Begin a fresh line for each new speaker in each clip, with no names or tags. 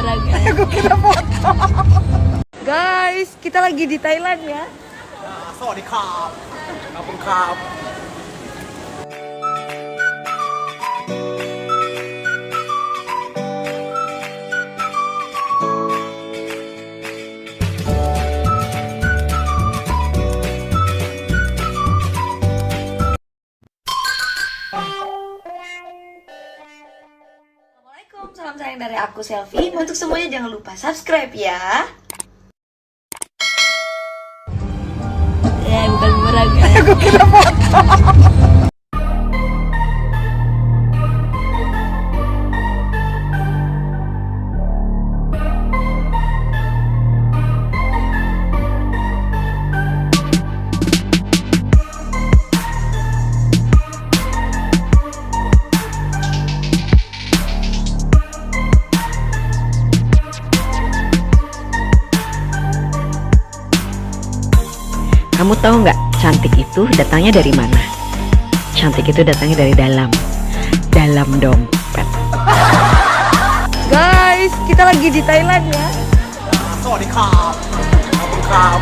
olahraga.
Aku kira foto.
Guys, kita lagi di Thailand ya.
สวัสดีครับขอบคุณครับ
Assalamualaikum, salam sayang dari aku Selfie. Untuk semuanya jangan lupa subscribe ya. Ya, bukan olahraga.
Aku kira foto.
Kamu tahu nggak, cantik itu datangnya dari mana? Cantik itu datangnya dari dalam dompet.
Guys, kita lagi di Thailand ya.
สวัสดีครับขอบคุณครับ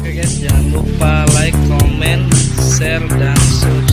Oke guys, jangan lupa like, comment, share, dan subscribe.